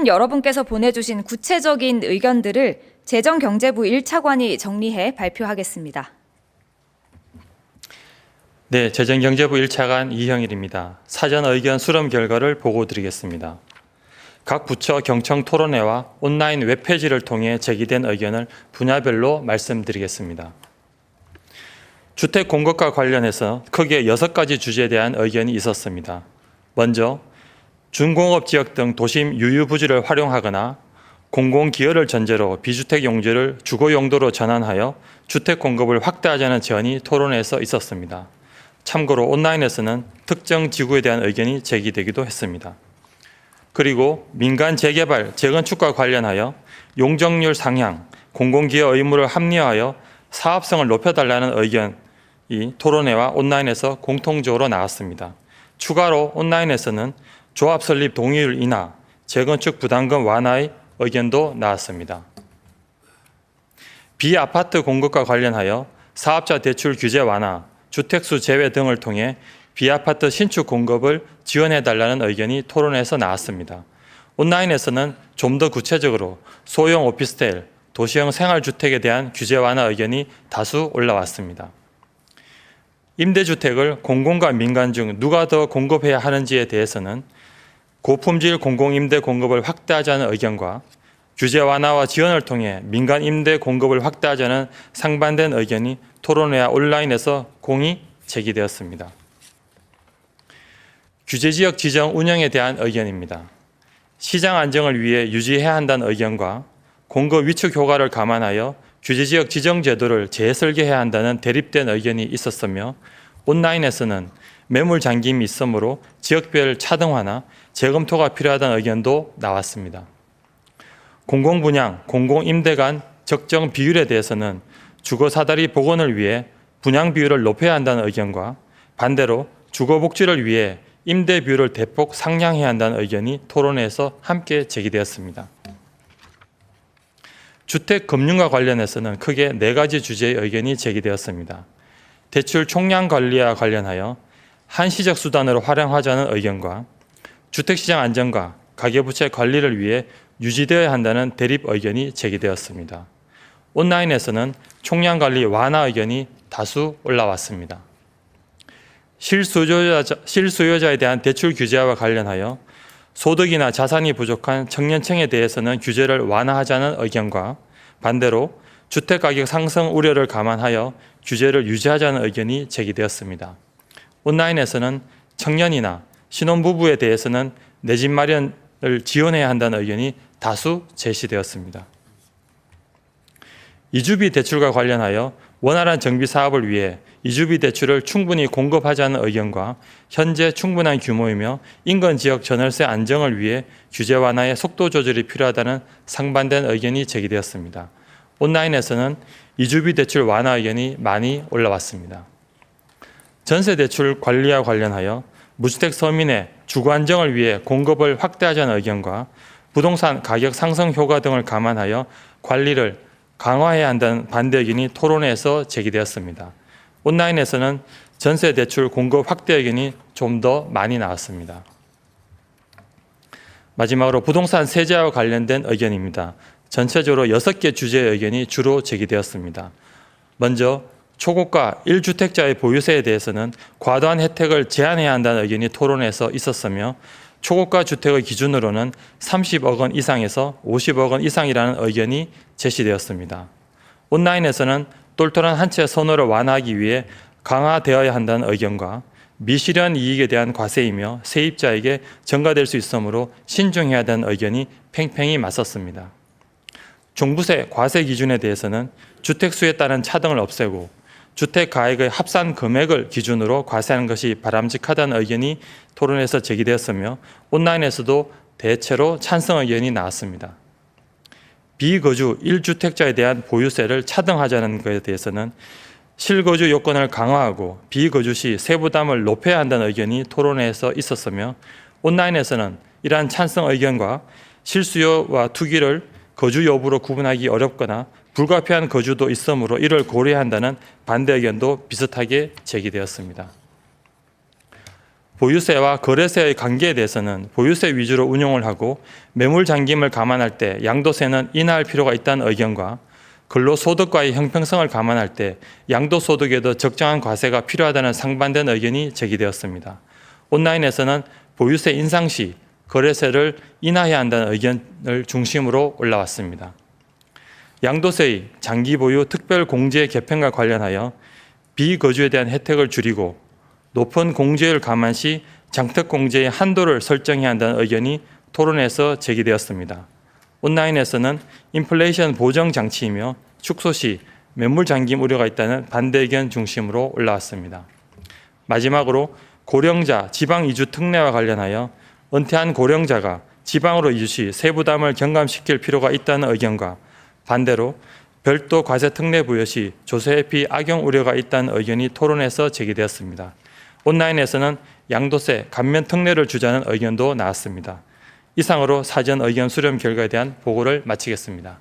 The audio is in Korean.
국민 여러분께서 보내주신 구체적인 의견들을 재정경제부 1차관이 정리해 발표하겠습니다. 네, 재정경제부 1차관 이형일입니다. 사전 의견 수렴 결과를 보고드리겠습니다. 각 부처 경청 토론회와 온라인 웹페이지를 통해 제기된 의견을 분야별로 말씀드리겠습니다. 주택 공급과 관련해서 크게 6가지 주제에 대한 의견이 있었습니다. 먼저 준공업 지역 등 도심 유유부지를 활용하거나 공공기여를 전제로 비주택 용지를 주거 용도로 전환하여 주택 공급을 확대하자는 제안이 토론회에서 있었습니다. 참고로 온라인에서는 특정 지구에 대한 의견이 제기되기도 했습니다. 그리고 민간 재개발, 재건축과 관련하여 용적률 상향, 공공기여 의무를 합리화하여 사업성을 높여달라는 의견이 토론회와 온라인에서 공통적으로 나왔습니다. 추가로 온라인에서는 조합 설립 동의율 인하, 재건축 부담금 완화의 의견도 나왔습니다. 비아파트 공급과 관련하여 사업자 대출 규제 완화, 주택수 제외 등을 통해 비아파트 신축 공급을 지원해달라는 의견이 토론회에서 나왔습니다. 온라인에서는 좀 더 구체적으로 소형 오피스텔, 도시형 생활주택에 대한 규제 완화 의견이 다수 올라왔습니다. 임대주택을 공공과 민간 중 누가 더 공급해야 하는지에 대해서는 고품질 공공임대 공급을 확대하자는 의견과 규제 완화와 지원을 통해 민간 임대 공급을 확대하자는 상반된 의견이 토론회와 온라인에서 공히 제기되었습니다. 규제지역 지정 운영에 대한 의견입니다. 시장 안정을 위해 유지해야 한다는 의견과 공급 위축 효과를 감안하여 규제지역 지정 제도를 재설계해야 한다는 대립된 의견이 있었으며 온라인에서는 매물 잠김이 있으므로 지역별 차등화나 재검토가 필요하다는 의견도 나왔습니다. 공공분양, 공공임대 간 적정 비율에 대해서는 주거사다리 복원을 위해 분양 비율을 높여야 한다는 의견과 반대로 주거복지를 위해 임대 비율을 대폭 상향해야 한다는 의견이 토론회에서 함께 제기되었습니다. 주택 금융과 관련해서는 크게 4가지 주제의 의견이 제기되었습니다. 대출 총량 관리와 관련하여 한시적 수단으로 활용하자는 의견과 주택시장 안정과 가계부채 관리를 위해 유지되어야 한다는 대립 의견이 제기되었습니다. 온라인에서는 총량 관리 완화 의견이 다수 올라왔습니다. 실수요자에 대한 대출 규제와 관련하여 소득이나 자산이 부족한 청년층에 대해서는 규제를 완화하자는 의견과 반대로 주택가격 상승 우려를 감안하여 규제를 유지하자는 의견이 제기되었습니다. 온라인에서는 청년이나 신혼부부에 대해서는 내 집 마련을 지원해야 한다는 의견이 다수 제시되었습니다. 이주비 대출과 관련하여 원활한 정비 사업을 위해 이주비 대출을 충분히 공급하자는 의견과 현재 충분한 규모이며 인근 지역 전월세 안정을 위해 규제 완화의 속도 조절이 필요하다는 상반된 의견이 제기되었습니다. 온라인에서는 이주비 대출 완화 의견이 많이 올라왔습니다. 전세 대출 관리와 관련하여 무주택 서민의 주거 안정을 위해 공급을 확대하자는 의견과 부동산 가격 상승 효과 등을 감안하여 관리를 강화해야 한다는 반대 의견이 토론회에서 제기되었습니다. 온라인에서는 전세 대출 공급 확대 의견이 좀 더 많이 나왔습니다. 마지막으로 부동산 세제와 관련된 의견입니다. 전체적으로 6개 주제의 의견이 주로 제기되었습니다. 먼저 초고가 1주택자의 보유세에 대해서는 과도한 혜택을 제한해야 한다는 의견이 토론회에서 있었으며 초고가 주택의 기준으로는 30억 원 이상에서 50억 원 이상이라는 의견이 제시되었습니다. 온라인에서는 똘똘한 한 채 선호를 완화하기 위해 강화되어야 한다는 의견과 미실현 이익에 대한 과세이며 세입자에게 전가될 수 있으므로 신중해야 한다는 의견이 팽팽히 맞섰습니다. 종부세 과세 기준에 대해서는 주택수에 따른 차등을 없애고 주택 가액의 합산 금액을 기준으로 과세하는 것이 바람직하다는 의견이 토론에서 제기되었으며 온라인에서도 대체로 찬성 의견이 나왔습니다. 비거주 1주택자에 대한 보유세를 차등하자는 것에 대해서는 실거주 요건을 강화하고 비거주 시 세부담을 높여야 한다는 의견이 토론회에서 있었으며 온라인에서는 이러한 찬성 의견과 실수요와 투기를 거주 여부로 구분하기 어렵거나 불가피한 거주도 있으므로 이를 고려해야 한다는 반대 의견도 비슷하게 제기되었습니다. 보유세와 거래세의 관계에 대해서는 보유세 위주로 운용을 하고 매물 잠김을 감안할 때 양도세는 인하할 필요가 있다는 의견과 근로소득과의 형평성을 감안할 때 양도소득에도 적정한 과세가 필요하다는 상반된 의견이 제기되었습니다. 온라인에서는 보유세 인상 시 거래세를 인하해야 한다는 의견을 중심으로 올라왔습니다. 양도세의 장기 보유 특별 공제 개편과 관련하여 비거주에 대한 혜택을 줄이고 높은 공제율 감안 시 장특 공제의 한도를 설정해야 한다는 의견이 토론에서 제기되었습니다. 온라인에서는 인플레이션 보정 장치이며 축소 시 매물 잠김 우려가 있다는 반대 의견 중심으로 올라왔습니다. 마지막으로 고령자 지방 이주 특례와 관련하여 은퇴한 고령자가 지방으로 이주 시 세부담을 경감시킬 필요가 있다는 의견과 반대로 별도 과세 특례 부여 시 조세회피 악용 우려가 있다는 의견이 토론에서 제기되었습니다. 온라인에서는 양도세 감면 특례를 주자는 의견도 나왔습니다. 이상으로 사전 의견 수렴 결과에 대한 보고를 마치겠습니다.